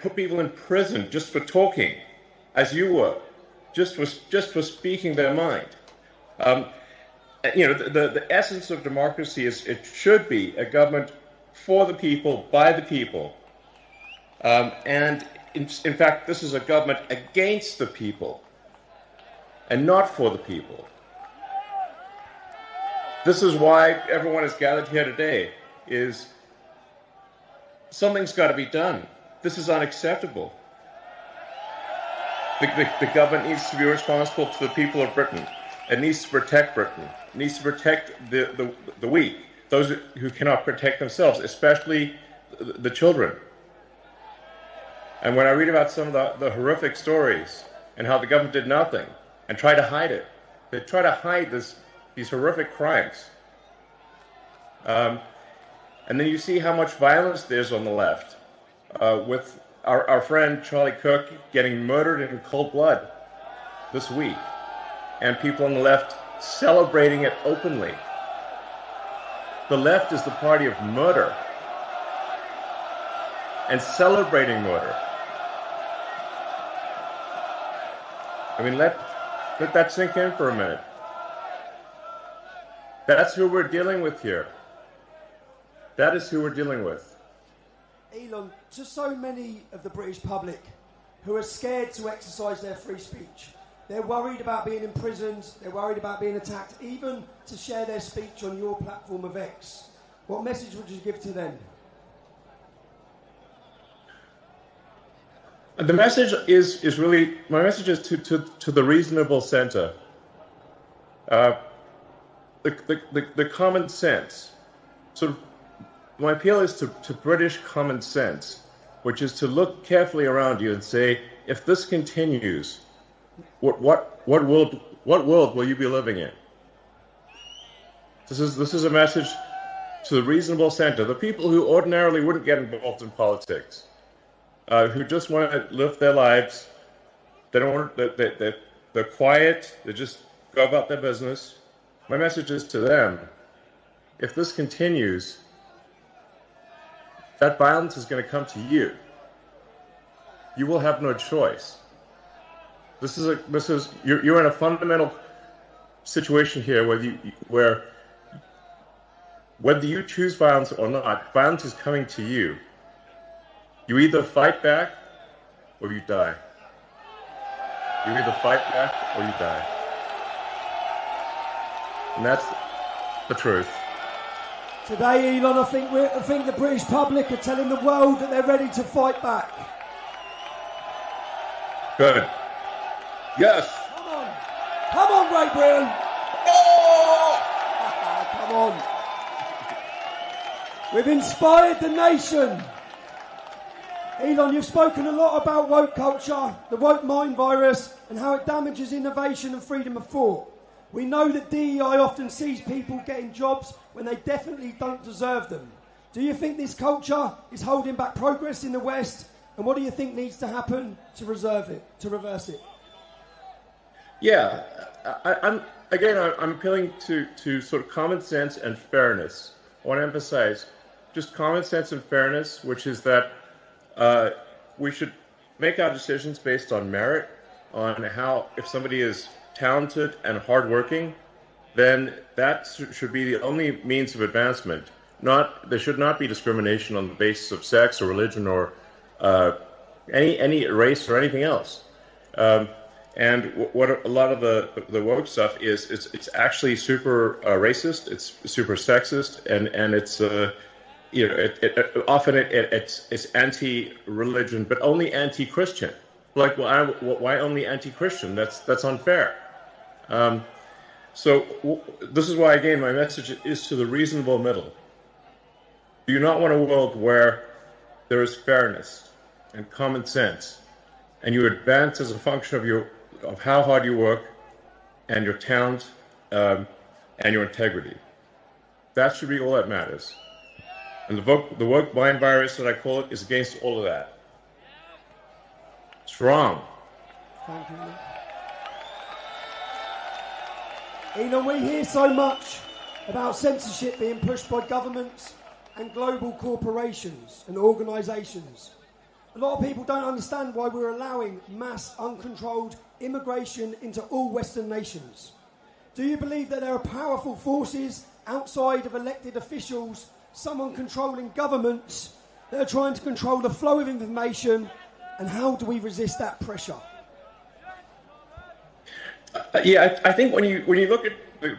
put people in prison just for talking, as you were, just for speaking their mind. The essence of democracy is it should be a government for the people, by the people. And in fact, this is a government against the people and not for the people. This is why everyone is gathered here today, is something's got to be done. This is unacceptable. The government needs to be responsible to the people of Britain. It needs to protect Britain. It needs to protect the weak, those who cannot protect themselves, especially the children. And when I read about some of the horrific stories and how the government did nothing and tried to hide it, they try to hide these horrific crimes. And then you see how much violence there's on the left, with our friend Charlie Kirk getting murdered in cold blood this week, and people on the left celebrating it openly. The left is the party of murder and celebrating murder. I mean, let that sink in for a minute. That's who we're dealing with here. That is who we're dealing with. Elon, to so many of the British public who are scared to exercise their free speech, they're worried about being imprisoned, they're worried about being attacked, even to share their speech on your platform of X. What message would you give to them? The message is really, my message is to the reasonable centre. The common sense. Sort of, my appeal is to British common sense, which is to look carefully around you and say, if this continues, what world will you be living in? This is a message to the reasonable centre, the people who ordinarily wouldn't get involved in politics, who just want to live their lives. They don't want. They're quiet. They just go about their business. My message is to them: if this continues, that violence is going to come to you. You will have no choice. You're in a fundamental situation here where whether you choose violence or not, violence is coming to you. You either fight back or you die. You either fight back or you die. And that's the truth. Today, Elon, I think the British public are telling the world that they're ready to fight back. Good. Yes. Come on, Great Britain. Oh! Come on. We've inspired the nation. Elon, you've spoken a lot about woke culture, the woke mind virus, and how it damages innovation and freedom of thought. We know that DEI often sees people getting jobs when they definitely don't deserve them. Do you think this culture is holding back progress in the West? And what do you think needs to happen to reverse it? Yeah, I'm appealing to sort of common sense and fairness. I want to emphasize just common sense and fairness, which is that we should make our decisions based on merit, on how, if somebody is talented and hardworking, then that should be the only means of advancement. There should not be discrimination on the basis of sex or religion or any race or anything else. And what a lot of the woke stuff is, it's actually super racist, it's super sexist, and it's often it's anti-religion, but only anti-Christian. Like, why only anti-Christian? That's unfair. So this is why, again, my message is to the reasonable middle. Do you not want a world where there is fairness and common sense, and you advance as a function of how hard you work and your talent and your integrity? That should be all that matters. And the woke mind virus, that I call it, is against all of that. It's wrong. Thank you. Elon, we hear so much about censorship being pushed by governments and global corporations and organisations. A lot of people don't understand why we're allowing mass, uncontrolled immigration into all Western nations. Do you believe that there are powerful forces outside of elected officials, someone controlling governments, that are trying to control the flow of information, and how do we resist that pressure? I think when you look at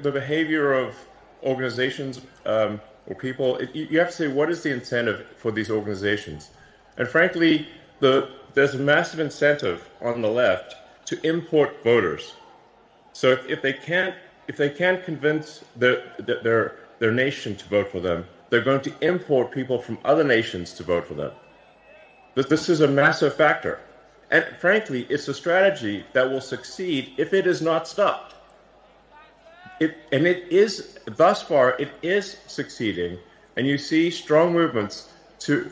the behavior of organizations or people, you have to say, what is the incentive for these organizations? And frankly, there's a massive incentive on the left to import voters. So if they can't convince their nation to vote for them, they're going to import people from other nations to vote for them. This is a massive factor. And frankly, it's a strategy that will succeed if it is not stopped. Thus far, it is succeeding. And you see strong movements to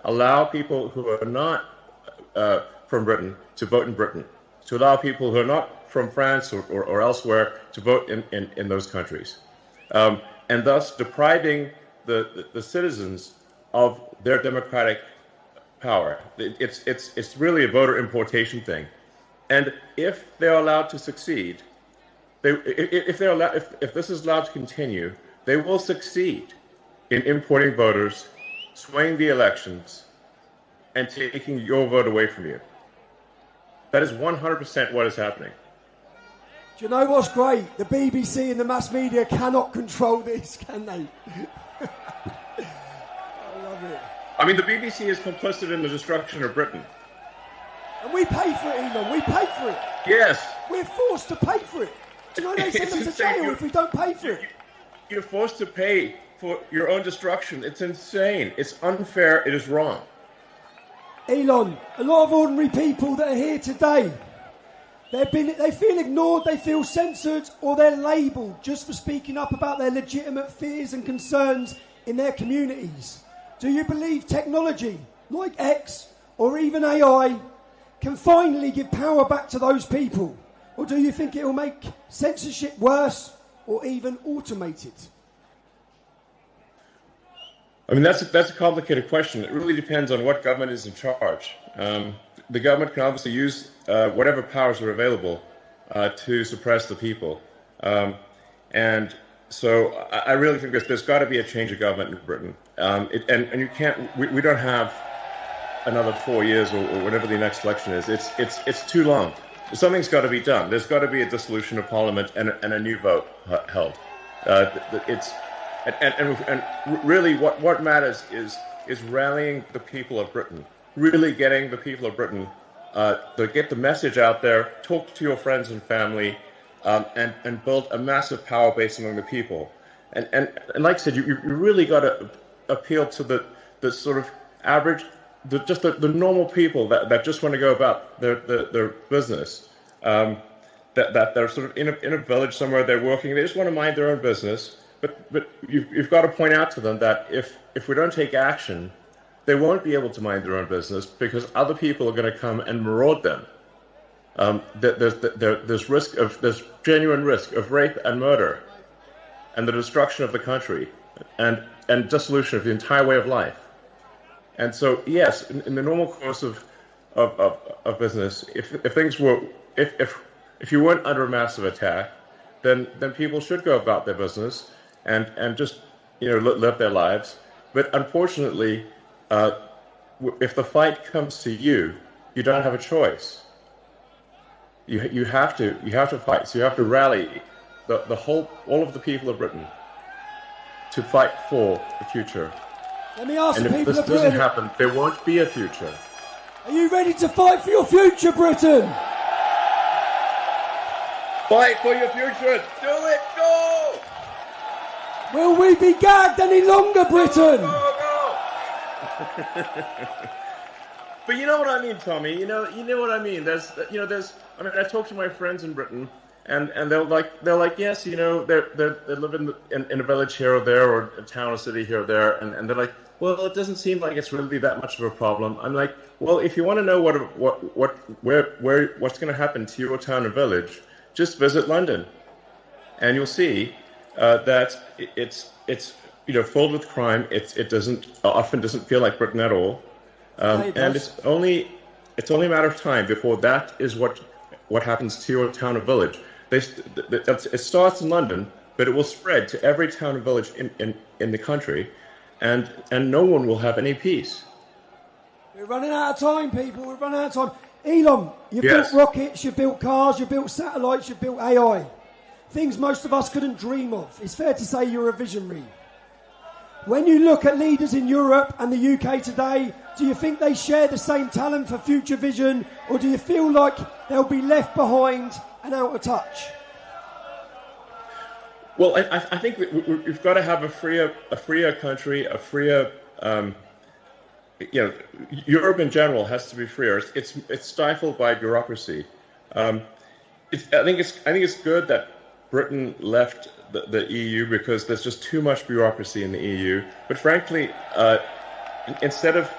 allow people who are not from Britain to vote in Britain, to allow people who are not from France or elsewhere to vote in those countries, and thus depriving the citizens of their democratic power. It's really a voter importation thing, and if they're allowed to succeed, if this is allowed to continue, they will succeed in importing voters, swaying the elections, and taking your vote away from you. That is 100% what is happening. Do you know what's great? The BBC and the mass media cannot control this, can they? I love it. I mean, the BBC is complicit in the destruction of Britain. And we pay for it, Elon. We pay for it. Yes. We're forced to pay for it. Do you know they send us to jail if we don't pay for it? You're forced to pay for your own destruction. It's insane. It's unfair. It is wrong. Elon, a lot of ordinary people that are here today, they feel ignored, they feel censored, or they're labelled just for speaking up about their legitimate fears and concerns in their communities. Do you believe technology, like X or even AI, can finally give power back to those people? Or do you think it will make censorship worse or even automate it? I mean, that's a complicated question. It really depends on what government is in charge. The government can obviously use whatever powers are available to suppress the people. And so I really think there's got to be a change of government in Britain. And you can't, we don't have another 4 years or whatever the next election is. It's too long. Something's got to be done. There's got to be a dissolution of Parliament and a new vote held. And really what matters is rallying the people of Britain, really getting the people of Britain to get the message out there, talk to your friends and family, and build a massive power base among the people. And like I said, you really got to appeal to the sort of average, the normal people that just want to go about their business, that they're sort of in a village somewhere, they're working, they just want to mind their own business. But you've got to point out to them that if we don't take action, they won't be able to mind their own business because other people are going to come and maraud them. There's genuine risk of rape and murder, and the destruction of the country, and dissolution of the entire way of life. And so, yes, in the normal course of business, if you weren't under a massive attack, then people should go about their business and just live their lives. But unfortunately, if the fight comes to you, you don't have a choice. You have to fight. So you have to rally all of the people of Britain to fight for the future. Let me ask and the people if of this doesn't Britain, happen, there won't be a future. are you ready to fight for your future, Britain? Fight for your future. Do it. Go. Will we be gagged any longer, Britain? Go. But you know what I mean, Tommy. You know what I mean. I mean, I talk to my friends in Britain, and they're like, yes, they live in a village here or there, or a town or city here or there, and they're like, well, it doesn't seem like it's really that much of a problem. I'm like, well, if you want to know what's going to happen to your town or village, just visit London, and you'll see that it's filled with crime. It often doesn't feel like Britain at all. And it's only a matter of time before that is what happens to your town or village. It starts in London, but it will spread to every town and village in the country, and no one will have any peace. We're running out of time, people. We're running out of time. Elon, you Yes. built rockets, you built cars, you built satellites, you built AI. Things most of us couldn't dream of. It's fair to say you're a visionary. When you look at leaders in Europe and the UK today, do you think they share the same talent for future vision, or do you feel like they'll be left behind and out of touch? Well, I think we've got to have a freer country, a freer. Europe in general has to be freer. It's stifled by bureaucracy. I think it's good that Britain left the EU because there's just too much bureaucracy in the EU. But frankly, instead of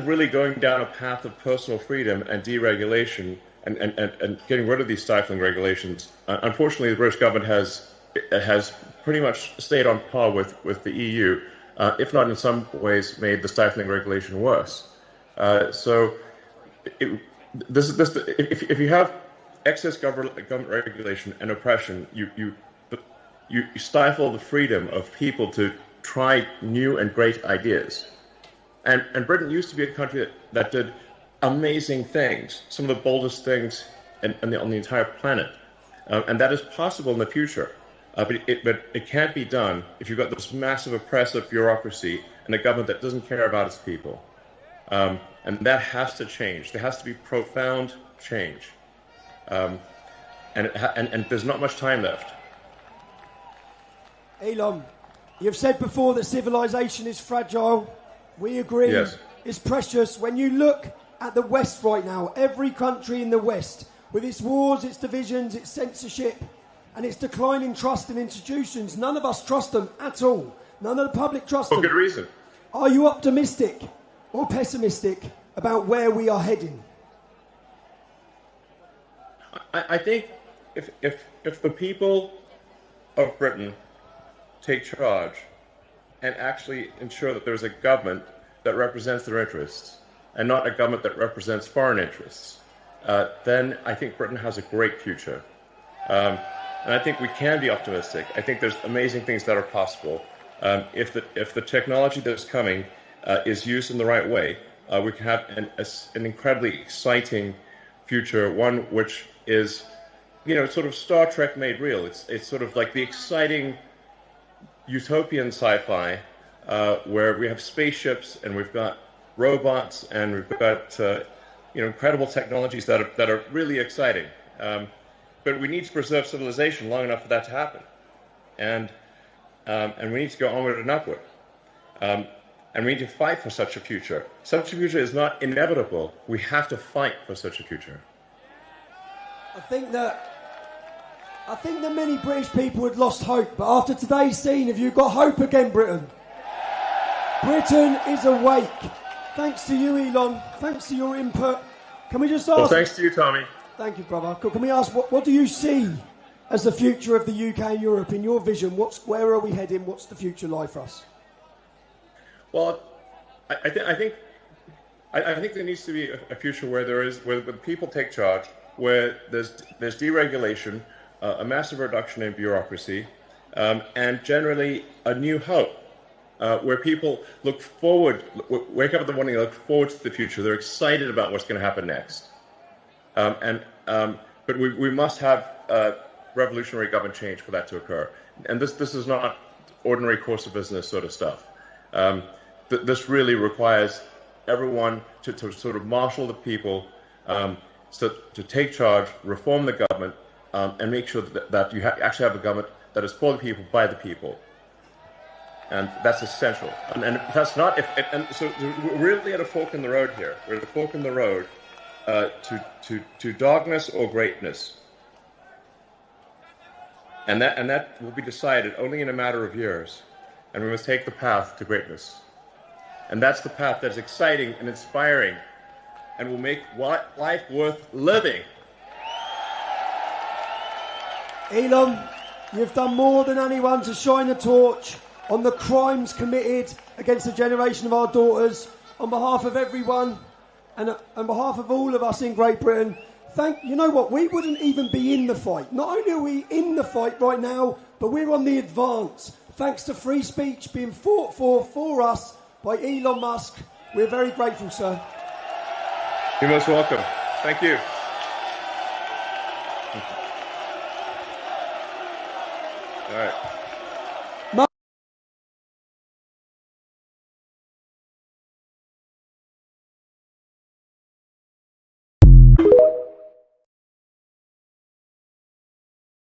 really going down a path of personal freedom and deregulation and getting rid of these stifling regulations, unfortunately, the British government has pretty much stayed on par with the EU. If not in some ways made the stifling regulation worse. If you have excess government regulation and oppression, you stifle the freedom of people to try new and great ideas. And Britain used to be a country that did amazing things, some of the boldest things on the entire planet. And that is possible in the future. But it can't be done if you've got this massive oppressive bureaucracy and a government that doesn't care about its people. And that has to change. There has to be profound change. And there's not much time left. Elon, you've said before that civilization is fragile. We agree. Yes. It's precious. When you look at the West right now, every country in the West, with its wars, its divisions, its censorship, and its declining trust in institutions, none of us trust them at all. None of the public trust them. For good reason. Are you optimistic or pessimistic about where we are heading? I think if the people of Britain take charge and actually ensure that there's a government that represents their interests and not a government that represents foreign interests, then I think Britain has a great future. And I think we can be optimistic. I think there's amazing things that are possible. If the technology that's coming is used in the right way, we can have an incredibly exciting future, one which is, sort of Star Trek made real. It's sort of like the exciting utopian sci-fi where we have spaceships and we've got robots and we've got incredible technologies that are really exciting. But we need to preserve civilization long enough for that to happen, and we need to go onward and upward, and we need to fight for such a future. Such a future is not inevitable. We have to fight for such a future. I think that many British people had lost hope, but after today's scene, have you got hope again, Britain? Britain is awake. Thanks to you, Elon. Thanks to your input. Can we just ask? Well, thanks to you, Tommy. Thank you, brother. Can we ask, what do you see as the future of the UK and Europe in your vision? Where are we heading? What's the future like for us? Well, I think there needs to be a future where people take charge, where there's deregulation, a massive reduction in bureaucracy, and generally a new hope, where people look forward, wake up in the morning and look forward to the future. They're excited about what's going to happen next. But we must have revolutionary government change for that to occur. And this is not ordinary course of business sort of stuff. This really requires everyone to sort of marshal the people, to take charge, reform the government, and make sure that you actually have a government that is for the people, by the people. And that's essential. And that's not, so we're really at a fork in the road here. We're at a fork in the road to darkness or greatness. And that will be decided only in a matter of years. And we must take the path to greatness. And that's the path that's exciting and inspiring and will make life worth living. Elon, you've done more than anyone to shine a torch on the crimes committed against a generation of our daughters. on behalf of everyone and on behalf of all of us in Great Britain, you know what, we wouldn't even be in the fight. Not only are we in the fight right now, but we're on the advance. Thanks to free speech being fought for us by Elon Musk. We're very grateful, sir. You're most welcome. Thank you. All right.